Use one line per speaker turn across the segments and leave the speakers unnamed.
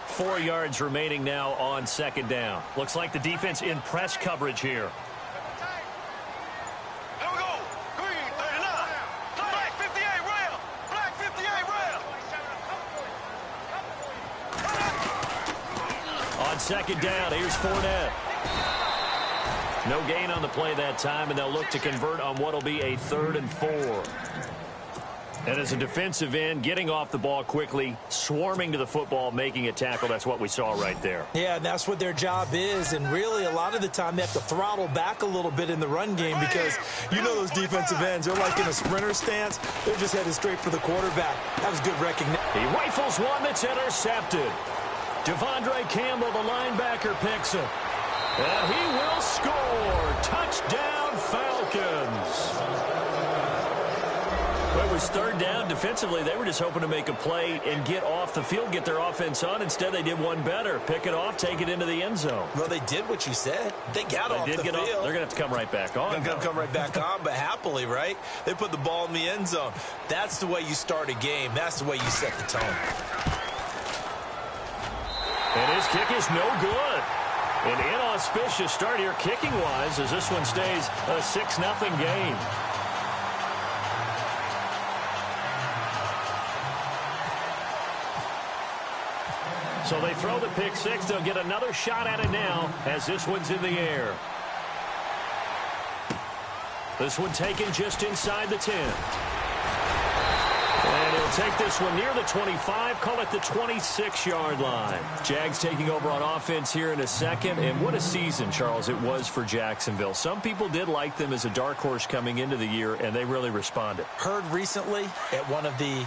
4 yards remaining now on second down. Looks like the defense in press coverage here.
Here we go. Green 39. Black 58 rail. Black 58 rail.
On second down, here's Fournette. No gain on the play that time, and they'll look to convert on what will be a 3rd and 4. And as a defensive end, getting off the ball quickly, swarming to the football, making a tackle, that's what we saw right there.
Yeah, and that's what their job is. And really, a lot of the time, they have to throttle back a little bit in the run game because you know those defensive ends, they're like in a sprinter stance. They're just headed straight for the quarterback. That was good recognition.
He rifles one that's intercepted. Devondre Campbell, the linebacker, picks it. And he will score. Touchdown, Falcons. Well, it was 3rd down. Defensively, they were just hoping to make a play and get off the field, get their offense on. Instead, they did one better. Pick it off, take it into the end zone.
Well, they did what you said. They got off the field.
They're going to have to come right back on.
They're going to come right back on, but happily, right? They put the ball in the end zone. That's the way you start a game. That's the way you set the tone.
And his kick is no good. An inauspicious start here kicking-wise as this one stays a 6-0 game. So they throw the pick six. They'll get another shot at it now as this one's in the air. This one taken just inside the 10. And he'll take this one near the 25, call it the 26-yard line. Jags taking over on offense here in a second. And what a season, Charles, it was for Jacksonville. Some people did like them as a dark horse coming into the year, and they really responded.
Heard recently at one of the,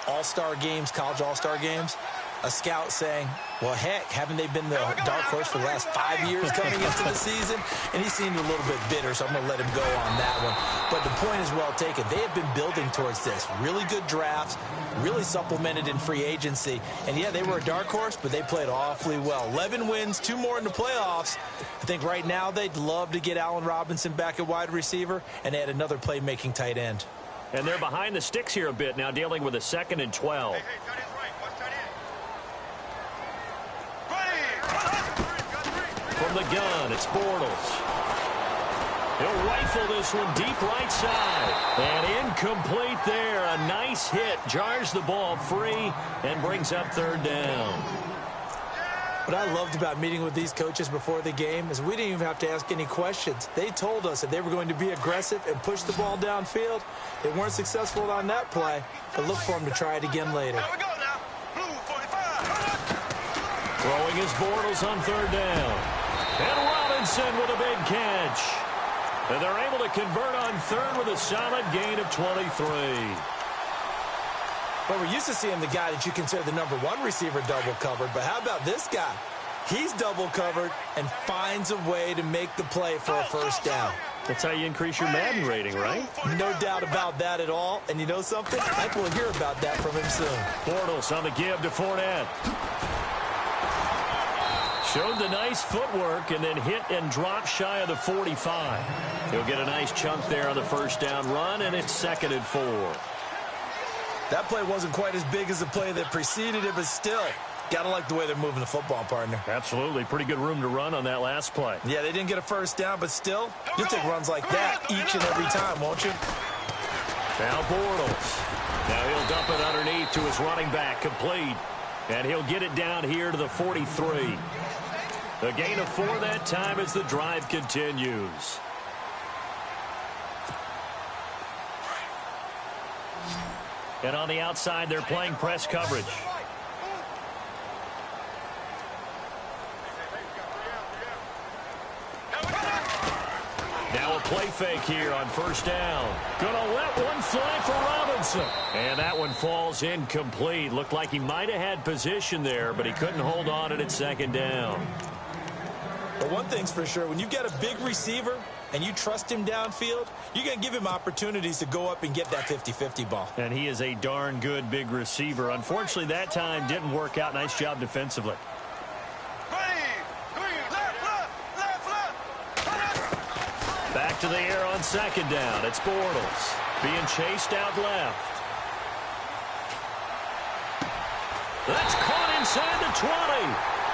all-star games, college all-star games, a scout saying, well, heck, haven't they been the dark horse for the last 5 years coming into the season? And he seemed a little bit bitter, so I'm going to let him go on that one. But the point is well taken. They have been building towards this. Really good drafts, really supplemented in free agency. And, yeah, they were a dark horse, but they played awfully well. 11 wins, 2 more in the playoffs. I think right now they'd love to get Allen Robinson back at wide receiver and add another playmaking tight end.
And they're behind the sticks here a bit now, dealing with a 2nd and 12. From the gun, it's Bortles. He'll rifle this one deep right side. And incomplete there. A nice hit. Jars the ball free and brings up 3rd down.
What I loved about meeting with these coaches before the game is we didn't even have to ask any questions. They told us that they were going to be aggressive and push the ball downfield. They weren't successful on that play, but look for them to try it again later.
Throwing his Bortles on 3rd down. And Robinson with a big catch. And they're able to convert on 3rd with a solid gain of 23.
Well, we're used to seeing the guy that you consider the #1 receiver double covered, but how about this guy? He's double covered and finds a way to make the play for a 1st down.
That's how you increase your Madden rating, right?
No doubt about that at all. And you know something? I think we'll hear about that from him soon.
Bortles on the give to Fournette. Showed the nice footwork and then hit and dropped shy of the 45. He'll get a nice chunk there on the 1st down run, and it's 2nd and 4.
That play wasn't quite as big as the play that preceded it, but still, got to like the way they're moving the football, partner.
Absolutely. Pretty good room to run on that last play.
Yeah, they didn't get a 1st down, but still, you'll take runs like that each and every time, won't you?
Now Bortles. Now he'll dump it underneath to his running back, complete. And he'll get it down here to the 43. A gain of 4 that time as the drive continues. And on the outside, they're playing press coverage. Now a play fake here on 1st down. Gonna let one fly for Robinson. And that one falls incomplete. Looked like he might have had position there, but he couldn't hold on at 2nd down.
But one thing's for sure, when you've got a big receiver and you trust him downfield, you're going to give him opportunities to go up and get that 50-50 ball.
And he is a darn good big receiver. Unfortunately, that time didn't work out. Nice job defensively. Back to the air on 2nd down. It's Bortles being chased out left. That's caught inside the 20.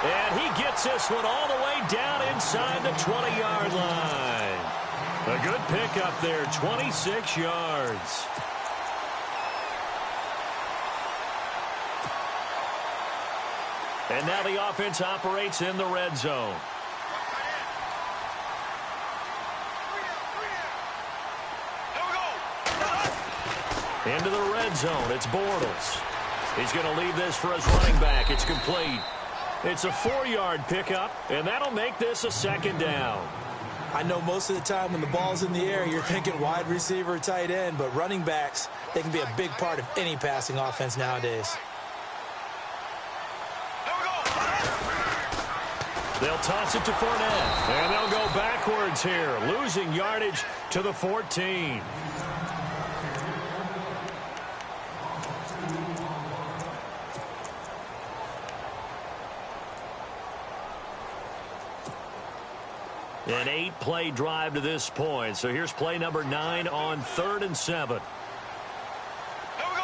And he gets this one all the way down inside the 20-yard line. A good pickup there, 26 yards. And now the offense operates in the red zone. Into the red zone, it's Bortles. He's going to leave this for his running back. It's complete. It's a 4-yard pickup, and that'll make this a second down.
I know most of the time when the ball's in the air, you're thinking wide receiver, tight end, but running backs, they can be a big part of any passing offense nowadays.
They'll toss it to Fournette, and they'll go backwards here, losing yardage to the 14. An 8-play drive to this point. So here's play number 9 on 3rd and 7.
Here we go.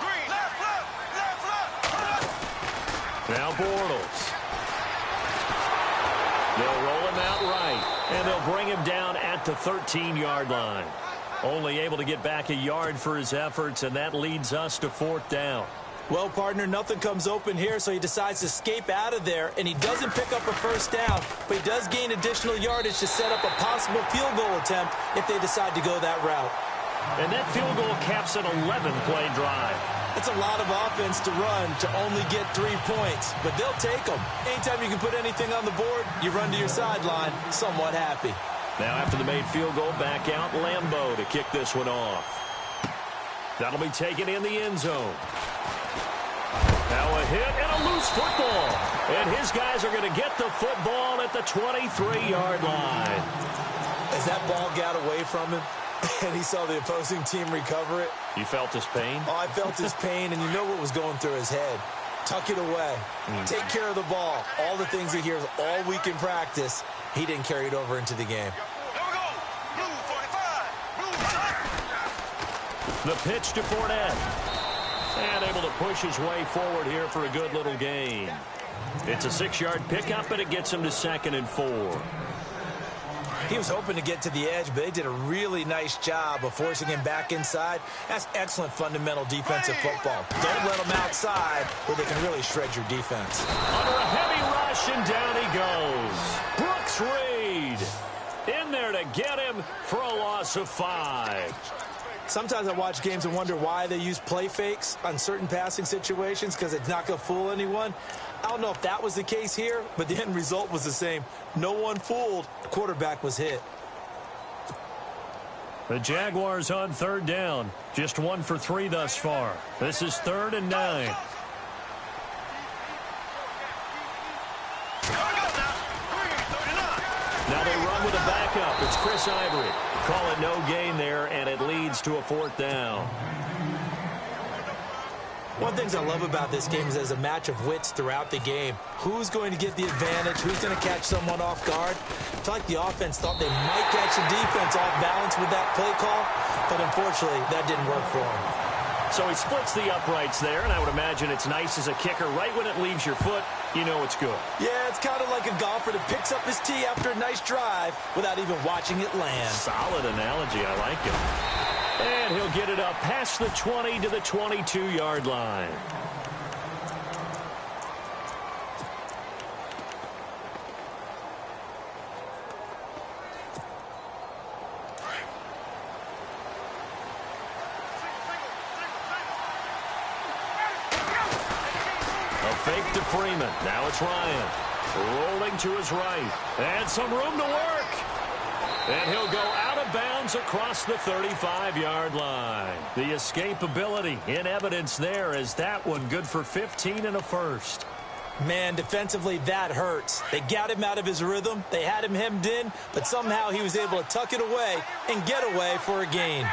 Green. Left, left.
Now Bortles. They'll roll him out right, and they'll bring him down at the 13-yard line. Only able to get back a yard for his efforts, and that leads us to 4th down.
Well, partner, nothing comes open here, so he decides to escape out of there, and he doesn't pick up a first down, but he does gain additional yardage to set up a possible field goal attempt if they decide to go that route.
And that field goal caps an 11-play drive.
It's a lot of offense to run to only get 3 points, but they'll take them. Anytime you can put anything on the board, you run to your sideline somewhat happy.
Now after the made field goal, back out Lambeau to kick this one off. That'll be taken in the end zone. Now a hit and a loose football. And his guys are going to get the football at the 23-yard line.
As that ball got away from him and he saw the opposing team recover it.
You felt his pain?
Oh, I felt his pain, and you know what was going through his head. Tuck it away. Take care of the ball. All the things he hears all week in practice, he didn't carry it over into the game.
Here we go. Blue 45. Blue.
The pitch to Fournette. And able to push his way forward here for a good little gain. It's a 6-yard pickup, and it gets him to 2nd and 4.
He was hoping to get to the edge, but they did a really nice job of forcing him back inside. That's excellent fundamental defensive football. Don't let him outside where they can really shred your defense.
Under a heavy rush, and down he goes. Brooks Reed in there to get him for a loss of 5.
Sometimes I watch games and wonder why they use play fakes on certain passing situations because it's not going to fool anyone. I don't know if that was the case here, but the end result was the same. No one fooled. The quarterback was hit.
The Jaguars on 3rd down. Just 1 for 3 thus far. This is 3rd and 9. Now they run with a backup. It's Chris Ivory. Call it no gain there, and it leads to a 4th down.
One of the things I love about this game is there's a match of wits throughout the game. Who's going to get the advantage? Who's going to catch someone off guard? I feel like the offense thought they might catch the defense off balance with that play call, but unfortunately, that didn't work for them.
So he splits the uprights there, and I would imagine it's nice as a kicker. Right when it leaves your foot, you know it's good.
Yeah, it's kind of like a golfer that picks up his tee after a nice drive without even watching it land.
Solid analogy. I like it. And he'll get it up past the 20 to the 22-yard line. A fake to Freeman. Now it's Ryan. Rolling to his right. And some room to work. And he'll go out of bounds across the 35-yard line. The escapability in evidence there as that one good for 15 and a first.
Man, defensively, that hurts. They got him out of his rhythm. They had him hemmed in, but somehow he was able to tuck it away and get away for a gain.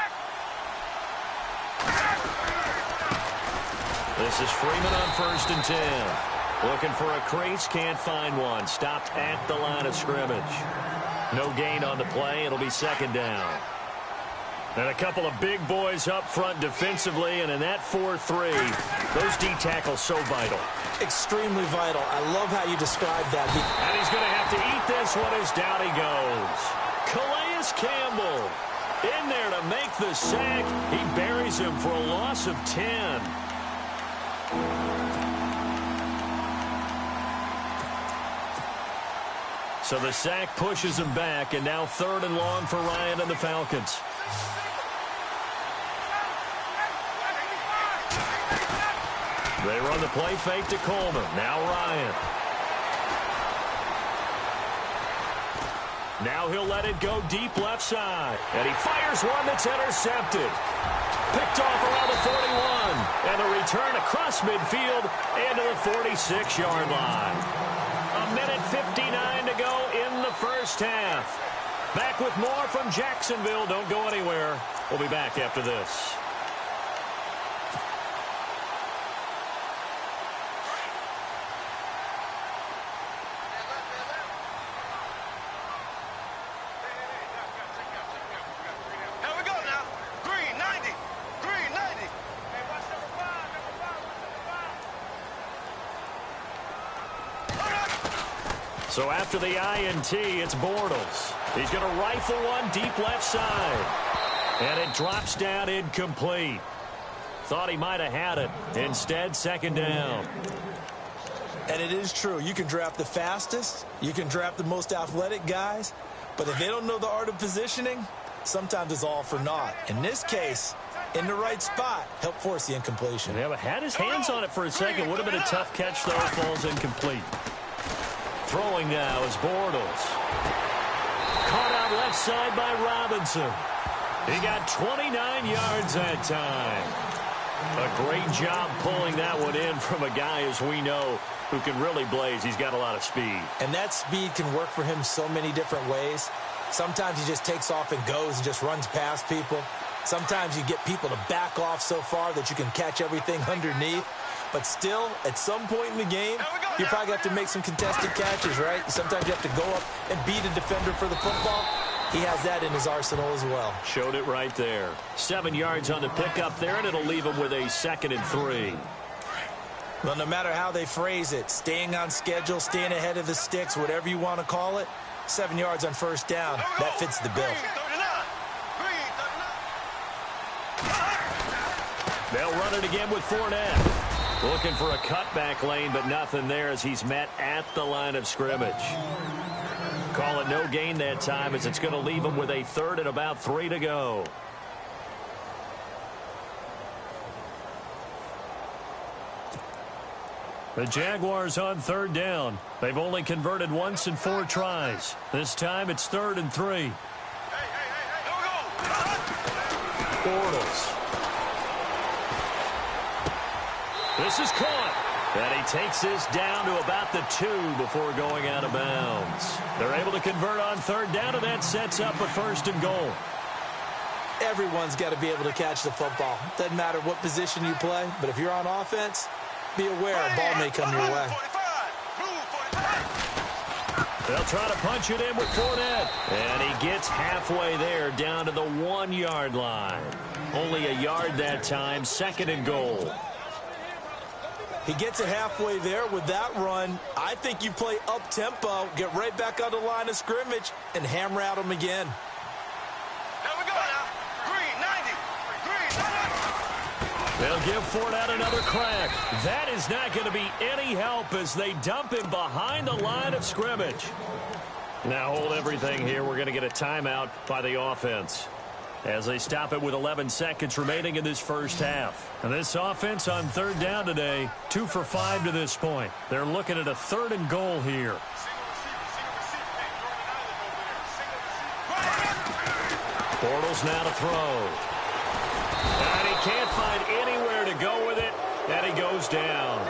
This is Freeman on 1st and 10. Looking for a crease, can't find one. Stopped at the line of scrimmage. No gain on the play. It'll be 2nd down. And a couple of big boys up front defensively, and in that 4-3, those D tackles so vital.
Extremely vital. I love how you described that.
And he's going to have to eat this one as down he goes. Calais Campbell in there to make the sack. He buries him for a loss of 10. So the sack pushes him back, and now 3rd and long for Ryan and the Falcons. They run the play fake to Coleman. Now Ryan. Now he'll let it go deep left side. And he fires one that's intercepted. Picked off around the 41. And a return across midfield and to the 46-yard line. A minute 59 to go in the first half. Back with more from Jacksonville. Don't go anywhere. We'll be back after this. So after the INT, it's Bortles. He's going to rifle one deep left side. And it drops down incomplete. Thought he might have had it. Instead, 2nd down.
And it is true. You can draft the fastest. You can draft the most athletic guys. But if they don't know the art of positioning, sometimes it's all for naught. In this case, in the right spot, help force the incompletion.
Yeah, but had his hands on it for a second. Would have been a tough catch, though. Falls incomplete. Throwing now is Bortles. Caught out left side by Robinson. He got 29 yards that time. A great job pulling that one in from a guy, as we know, who can really blaze. He's got a lot of speed.
And that speed can work for him so many different ways. Sometimes he just takes off and goes and just runs past people. Sometimes you get people to back off so far that you can catch everything underneath. But still, at some point in the game, you probably have to make some contested catches, right? Sometimes you have to go up and beat a defender for the football. He has that in his arsenal as well.
Showed it right there. 7 yards on the pickup there, and it'll leave him with a 2nd and 3.
Well, no matter how they phrase it, staying on schedule, staying ahead of the sticks, whatever you want to call it, 7 yards on 1st down, that fits the bill.
They'll run it again with Fournette. Looking for a cutback lane, but nothing there as he's met at the line of scrimmage. Call it no gain that time as it's going to leave him with a 3rd and about 3 to go. The Jaguars on 3rd down. They've only converted once in 4 tries. This time it's 3rd and 3. Bortles. This is caught. And he takes this down to about the 2 before going out of bounds. They're able to convert on 3rd down, and that sets up a 1st and goal.
Everyone's got to be able to catch the football. Doesn't matter what position you play, but if you're on offense, be aware a ball may come your way.
They'll try to punch it in with Fournette. And he gets halfway there down to the 1-yard line. Only a yard that time, 2nd and goal.
He gets it halfway there with that run. I think you play up-tempo, get right back on the line of scrimmage, and hammer at him again.
There we go now. Green, 90. Green.
They'll give Fournette another crack. That is not going to be any help as they dump him behind the line of scrimmage. Now hold everything here. We're going to get a timeout by the offense as they stop it with 11 seconds remaining in this first half. And this offense on 3rd down today, 2 for 5 to this point. They're looking at a 3rd and goal here. Bortles now to throw. And he can't find anywhere to go with it, and he goes down.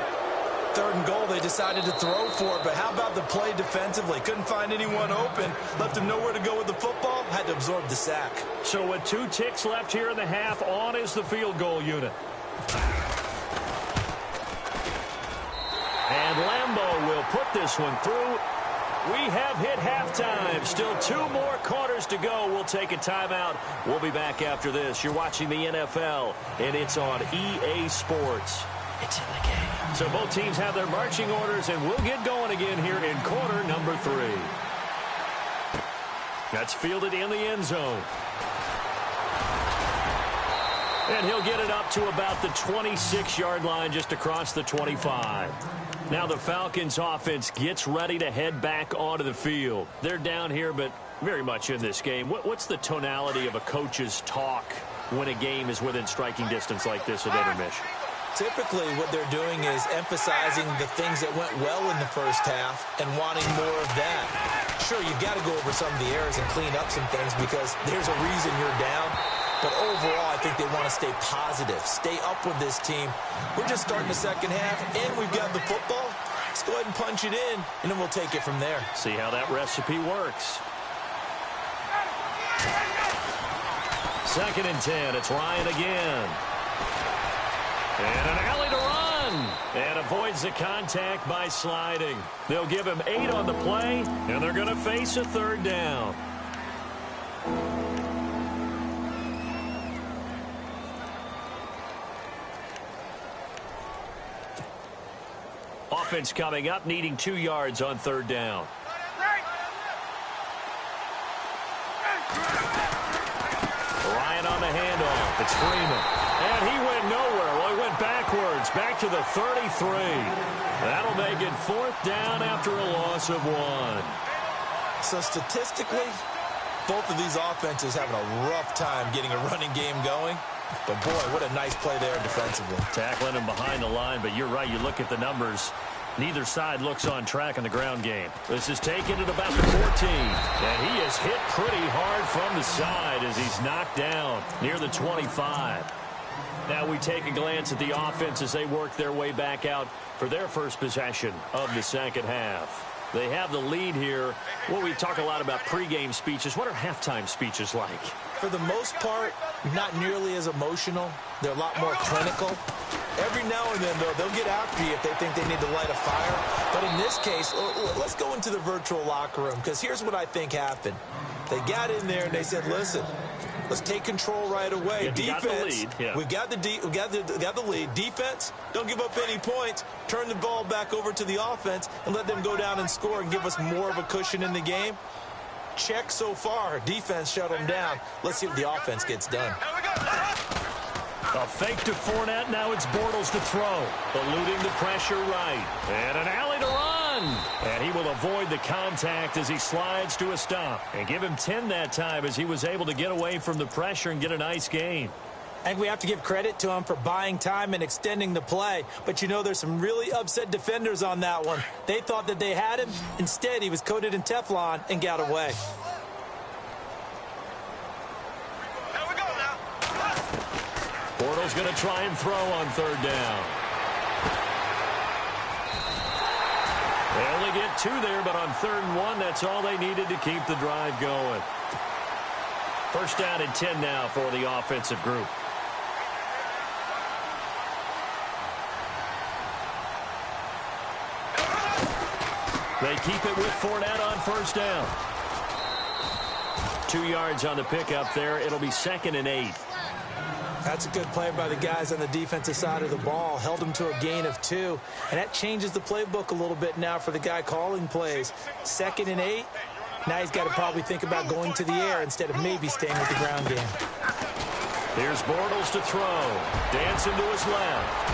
3rd and goal, they decided to throw for it, but how about the play defensively? Couldn't find anyone open, left him nowhere to go with the football, had to absorb the sack.
So with 2 ticks left here in the half, on is the field goal unit. And Lambeau will put this one through. We have hit halftime. Still 2 more quarters to go. We'll take a timeout. We'll be back after this. You're watching the NFL, and it's on EA Sports. It's in the game. So both teams have their marching orders, and we'll get going again here in quarter number 3. That's fielded in the end zone. And he'll get it up to about the 26-yard line, just across the 25. Now the Falcons offense gets ready to head back onto the field. They're down here, but very much in this game. What's the tonality of a coach's talk when a game is within striking distance like this at intermission?
Typically, what they're doing is emphasizing the things that went well in the first half and wanting more of that. Sure, you've got to go over some of the errors and clean up some things because there's a reason you're down. But overall, I think they want to stay positive, stay up with this team. We're just starting the second half, and we've got the football. Let's go ahead and punch it in, and then we'll take it from there.
See how that recipe works. 2nd and 10. It's Ryan again. And an alley to run. And avoids the contact by sliding. They'll give him 8 on the play, and they're going to face a 3rd down. Offense coming up, needing 2 yards on 3rd down. Ryan on the handoff. It's Freeman. And he went nowhere. Well, he went backwards, back to the 33. That'll make it 4th down after a loss of 1.
So statistically, both of these offenses having a rough time getting a running game going. But, boy, what a nice play there defensively.
Tackling him behind the line, but you're right. You look at the numbers. Neither side looks on track in the ground game. This is taken at about the 14. And he is hit pretty hard from the side as he's knocked down near the 25. Now we take a glance at the offense as they work their way back out for their first possession of the second half. They have the lead here. Well, we talk a lot about pregame speeches. What are halftime speeches like?
For the most part, not nearly as emotional. They're a lot more clinical. Every now and then, though, they'll get after you if they think they need to light a fire. But in this case, let's go into the virtual locker room, because here's what I think happened. They got in there and they said, listen, let's take control right away.
Yeah,
defense,
got the lead. Yeah.
we got the lead. Defense, don't give up any points. Turn the ball back over to the offense and let them go down and score and give us more of a cushion in the game. Check so far. Defense shut them down. Let's see what the offense gets done.
A fake to Fournette. Now it's Bortles to throw. Eluding the pressure right. And an alley to run. And he will avoid the contact as he slides to a stop. And give him 10 that time as he was able to get away from the pressure and get a nice gain.
I think we have to give credit to him for buying time and extending the play. But, you know, there's some really upset defenders on that one. They thought that they had him. Instead, he was coated in Teflon and got away.
Bortles going to try and throw on 3rd down. They only get 2 there, but on 3rd and 1, that's all they needed to keep the drive going. 1st down and 10 now for the offensive group. They keep it with Fournette on 1st down. 2 yards on the pickup there. It'll be 2nd and 8.
That's a good play by the guys on the defensive side of the ball. Held them to a gain of 2. And that changes the playbook a little bit now for the guy calling plays. 2nd and 8. Now he's got to probably think about going to the air instead of maybe staying with the ground game.
Here's Bortles to throw. Dancing to his left.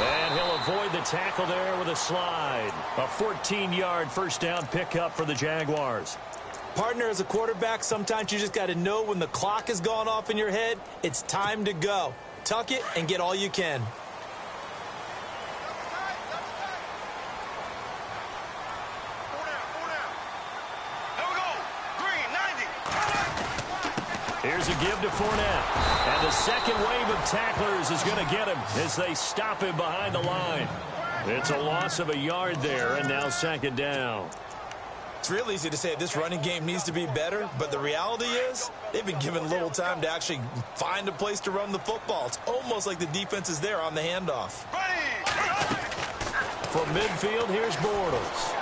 And he'll avoid the tackle there with a slide. A 14-yard 1st down pickup for the Jaguars.
Partner, as a quarterback, sometimes you just got to know when the clock has gone off in your head, it's time to go. Tuck it and get all you can.
Here's a give to Fournette. And the second wave of tacklers is going to get him as they stop him behind the line. It's a loss of a yard there, and now 2nd down.
It's real easy to say this running game needs to be better, but the reality is they've been given little time to actually find a place to run the football. It's almost like the defense is there on the handoff.
From midfield, here's Bortles.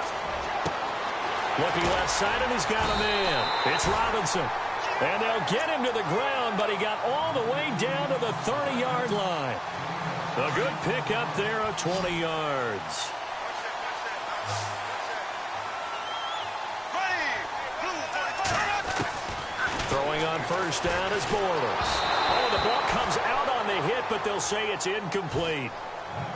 Looking left side, and he's got a man. It's Robinson. And they'll get him to the ground, but he got all the way down to the 30-yard line. A good pickup there of 20 yards. Throwing on first down is Bortles. Oh, the ball comes out on the hit, but they'll say it's incomplete.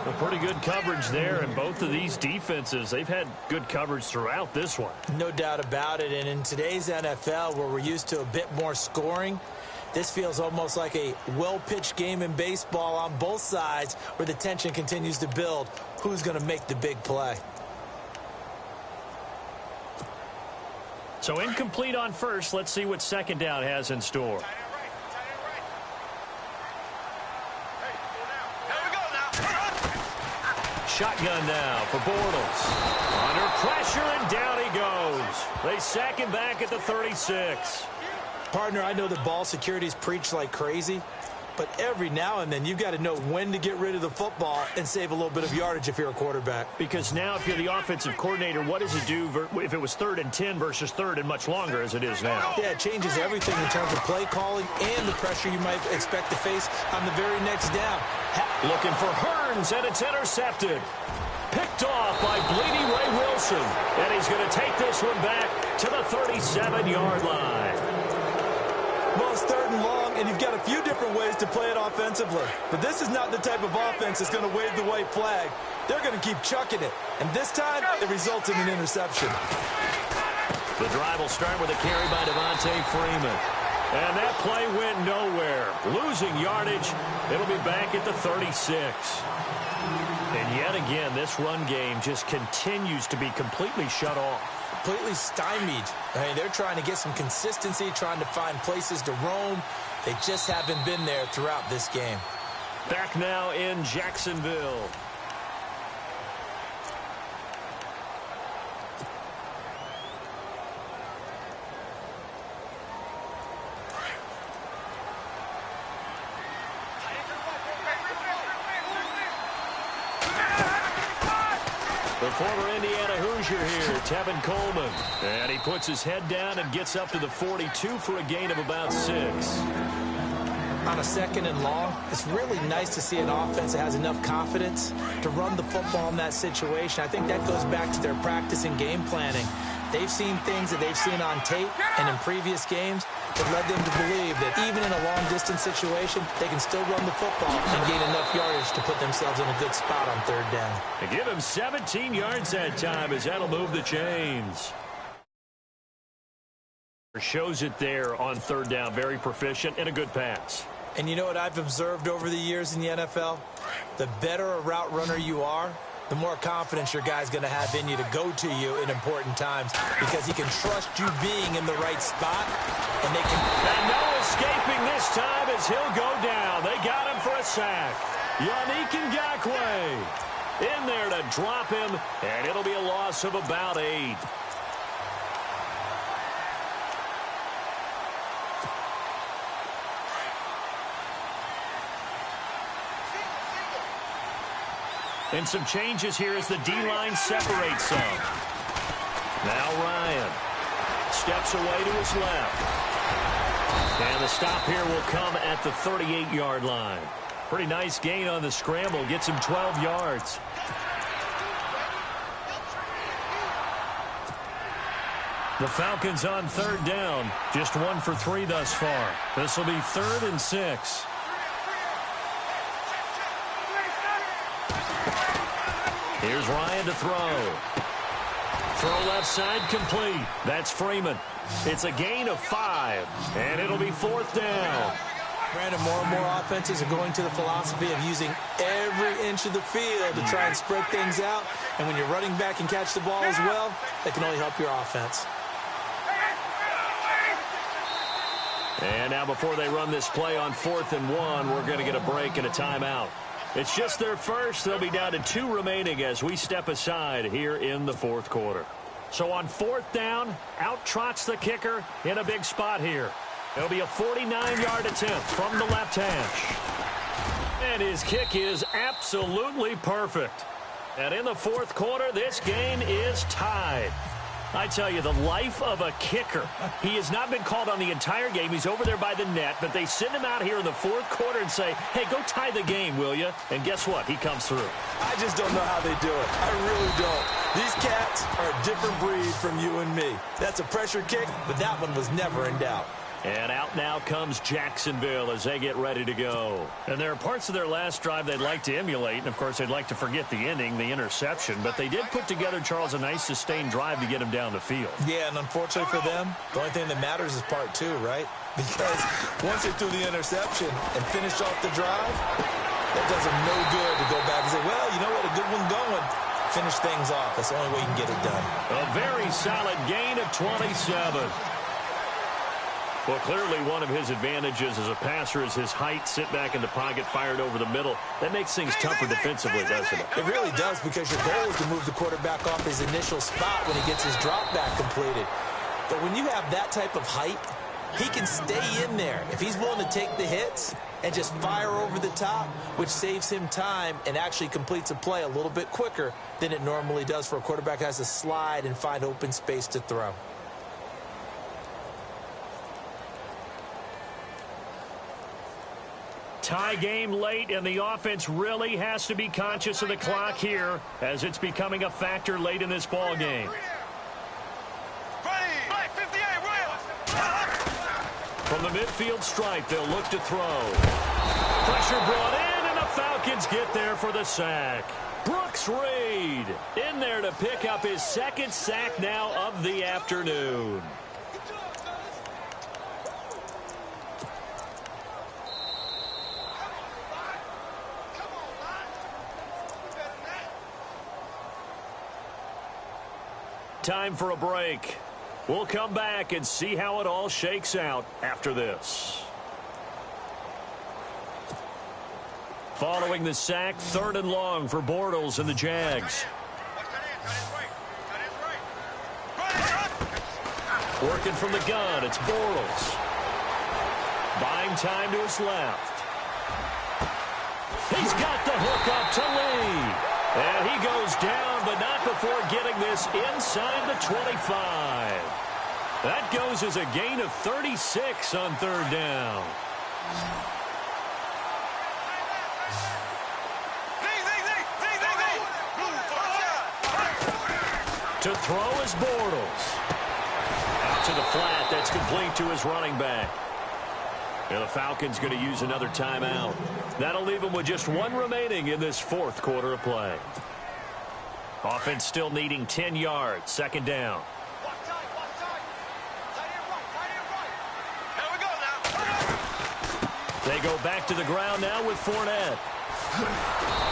A pretty good coverage there, and both of these defenses, they've had good coverage throughout this one.
No doubt about it, and in today's NFL, where we're used to a bit more scoring, this feels almost like a well-pitched game in baseball on both sides where the tension continues to build. Who's going to make the big play?
So incomplete on first. Let's see what second down has in store. Shotgun now for Bortles. Under pressure, and down he goes. They sack him back at the 36.
Partner, I know that ball security's preached like crazy, but every now and then you've got to know when to get rid of the football and save a little bit of yardage if you're a quarterback.
Because now if you're the offensive coordinator, what does it do if it was 3rd and 10 versus 3rd and much longer as it is now?
Yeah, it changes everything in terms of play calling and the pressure you might expect to face on the very next down.
Looking for Hearns, and it's intercepted. Picked off by Bleedy Ray Wilson. And he's going to take this one back to the 37-yard line.
Well, it's 3rd and long, and you've got a few different ways to play it offensively. But this is not the type of offense that's going to wave the white flag. They're going to keep chucking it. And this time, it results in an interception.
The drive will start with a carry by Devontae Freeman. And that play went nowhere. Losing yardage. It'll be back at the 36. And yet again, this run game just continues to be completely shut off.
Completely stymied. I mean, they're trying to get some consistency, trying to find places to roam. They just haven't been there throughout this game.
Back now in Jacksonville. The former Indiana Hoosier here, Tevin Coleman. And he puts his head down and gets up to the 42 for a gain of about 6.
On a 2nd and long, it's really nice to see an offense that has enough confidence to run the football in that situation. I think that goes back to their practice and game planning. They've seen things that they've seen on tape and in previous games that led them to believe that even in a long-distance situation, they can still run the football and gain enough yardage to put themselves in a good spot on 3rd down.
They give him 17 yards that time as that'll move the chains. Shows it there on 3rd down. Very proficient and a good pass.
And you know what I've observed over the years in the NFL? The better a route runner you are, the more confidence your guy's going to have in you to go to you in important times because he can trust you being in the right spot, and they can...
And no escaping this time as he'll go down. They got him for a sack. Yannick Ngakoue in there to drop him, and it'll be a loss of about 8. And some changes here as the D-line separates some. Now Ryan steps away to his left. And the stop here will come at the 38-yard line. Pretty nice gain on the scramble. Gets him 12 yards. The Falcons on 3rd down. Just 1 for 3 thus far. This will be 3rd and 6. Here's Ryan to throw. Throw left side complete. That's Freeman. It's a gain of 5, and it'll be 4th down.
Brandon, more and more offenses are going to the philosophy of using every inch of the field to try and spread things out. And when you're running back and catch the ball as well, that can only help your offense.
And now before they run this play on 4th and 1, we're going to get a break and a timeout. It's just their first. They'll be down to 2 remaining as we step aside here in the 4th quarter. So on 4th down, out trots the kicker in a big spot here. It'll be a 49-yard attempt from the left hash. And his kick is absolutely perfect. And in the 4th quarter, this game is tied. I tell you, the life of a kicker. He has not been called on the entire game. He's over there by the net, but they send him out here in the fourth quarter and say, hey, go tie the game, will you? And guess what? He comes through.
I just don't know how they do it. I really don't. These cats are a different breed from you and me. That's a pressure kick, but that one was never in doubt.
And out now comes Jacksonville as they get ready to go. And there are parts of their last drive they'd like to emulate. And, of course, they'd like to forget the ending, the interception. But they did put together, Charles, a nice sustained drive to get him down the field.
Yeah, and unfortunately for them, the only thing that matters is part two, right? Because once they threw the interception and finished off the drive, that does them no good to go back and say, well, you know what, a good one going. Finish things off. That's the only way you can get it done.
A very solid gain of 27. Well, clearly one of his advantages as a passer is his height, sit back in the pocket, fired over the middle. That makes things tougher defensively, doesn't it?
It really does, because your goal is to move the quarterback off his initial spot when he gets his drop back completed. But when you have that type of height, he can stay in there. If he's willing to take the hits and just fire over the top, which saves him time and actually completes a play a little bit quicker than it normally does for a quarterback that has to slide and find open space to throw.
Tie game late, and the offense really has to be conscious of the clock here as it's becoming a factor late in this ball game. From the midfield stripe, they'll look to throw. Pressure brought in, and the Falcons get there for the sack. Brooks Reed in there to pick up his second sack now of the afternoon. Time for a break. We'll come back and see how it all shakes out after this. Following the sack, 3rd and long for Bortles and the Jags. Working from the gun, it's Bortles. Buying time to his left. He's got the hook up to Lee. And he goes down, but not before getting this inside the 25. That goes as a gain of 36 on 3rd down. To throw is Bortles. Out to the flat. That's complete to his running back. And the Falcons going to use another timeout. That'll leave them with just one remaining in this 4th quarter of play. Offense still needing 10 yards. 2nd down. They go back to the ground now with Fournette.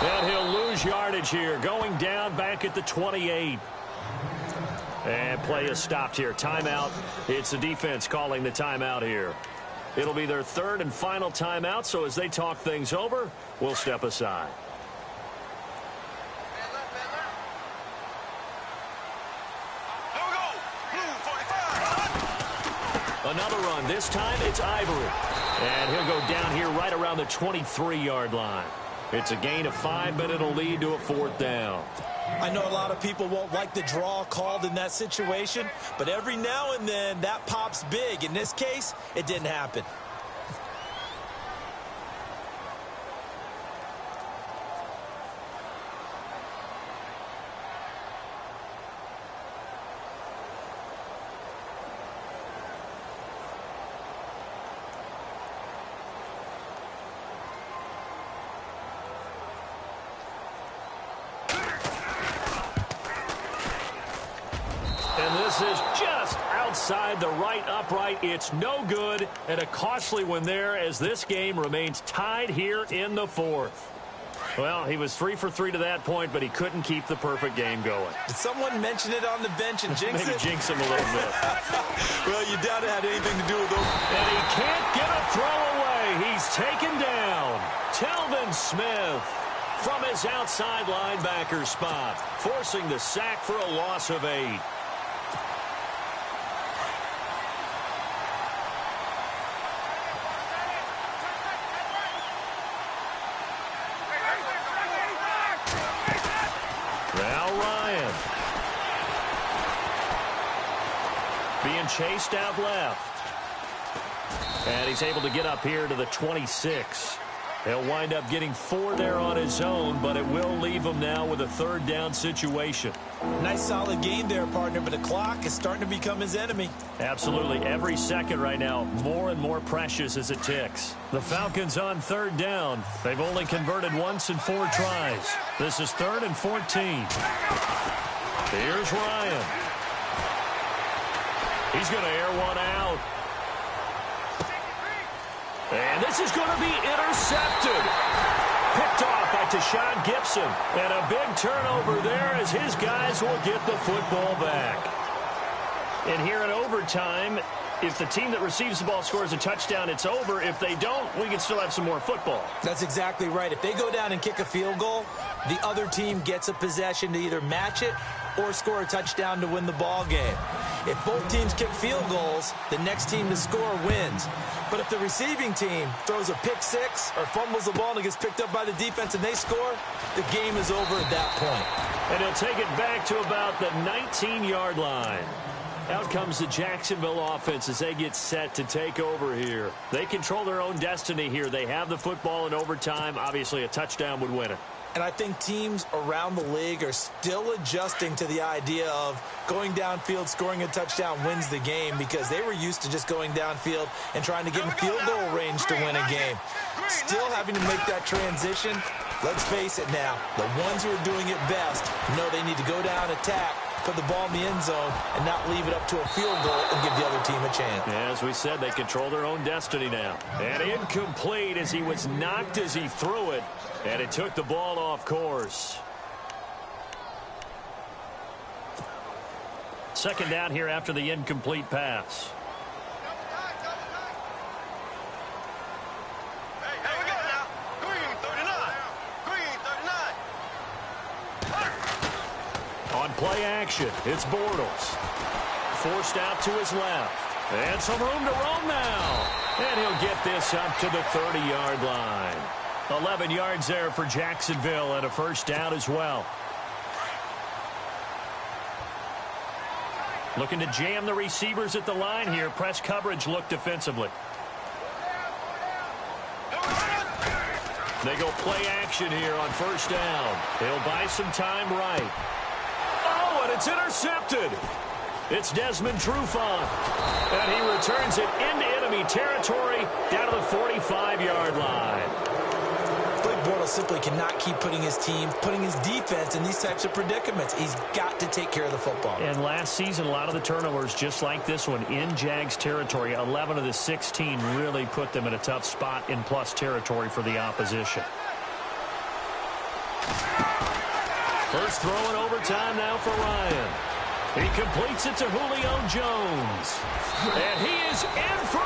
And he'll lose yardage here. Going down back at the 28. And play is stopped here. Timeout. It's the defense calling the timeout here. It'll be their 3rd and final timeout, so as they talk things over, we'll step aside. Another run. This time it's Ivory. And he'll go down here right around the 23-yard line. It's a gain of 5, but it'll lead to a 4th down.
I know a lot of people won't like the draw called in that situation, but every now and then that pops big. In this case, it didn't happen.
Is just outside the right upright. It's no good, and a costly one there as this game remains tied here in the 4th. Well, he was 3 for 3 to that point, but he couldn't keep the perfect game going.
Did someone mention it on the bench and jinx
Maybe
it?
jinx him a little bit.
Well, you doubt it had anything to do with them.
And he can't get a throw away. He's taken down. Telvin Smith from his outside linebacker spot, forcing the sack for a loss of 8. being chased out left. And he's able to get up here to the 26. He'll wind up getting 4 there on his own, but it will leave him now with a third down situation.
Nice solid game there, partner, but the clock is starting to become his enemy.
Absolutely. Every second right now, more and more precious as it ticks. The Falcons on third down. They've only converted once in 4 tries. This is 3rd and 14. Here's Ryan. He's going to air one out. And this is going to be intercepted. Picked off by Tashawn Gibson. And a big turnover there as his guys will get the football back. And here in overtime, if the team that receives the ball scores a touchdown, it's over. If they don't, we can still have some more football.
That's exactly right. If they go down and kick a field goal, the other team gets a possession to either match it or score a touchdown to win the ball game. If both teams kick field goals, the next team to score wins. But if the receiving team throws a pick six or fumbles the ball and it gets picked up by the defense and they score, the game is over at that point.
And he'll take it back to about the 19-yard line. Out comes the Jacksonville offense as they get set to take over here. They control their own destiny here. They have the football in overtime. Obviously, a touchdown would win it.
And I think teams around the league are still adjusting to the idea of going downfield, scoring a touchdown wins the game, because they were used to just going downfield and trying to get in field goal range to win a game. Still having to make that transition. Let's face it now, the ones who are doing it best know they need to go down, attack, put the ball in the end zone, and not leave it up to a field goal and give the other team a chance.
As we said, they control their own destiny now. And incomplete as he was knocked as he threw it. And it took the ball off course. Second down here after the incomplete pass.
Hey, we go now. Green 39. Green 39.
On play action, it's Bortles. Forced out to his left. And some room to roam now. And he'll get this up to the 30-yard line. 11 yards there for Jacksonville and a first down as well. Looking to jam the receivers at the line here. Press coverage look defensively. They go play action here on first down. He'll buy some time right. Oh, and it's intercepted. It's Desmond Trufant. And he returns it into enemy territory down to the 45-yard line.
Bortles simply cannot keep putting his team, putting his defense in these types of predicaments. He's got to take care of the football.
And last season, a lot of the turnovers, just like this one, in Jags territory, 11 of the 16 really put them in a tough spot in plus territory for the opposition. First throw in overtime now for Ryan. He completes it to Julio Jones. And he is in for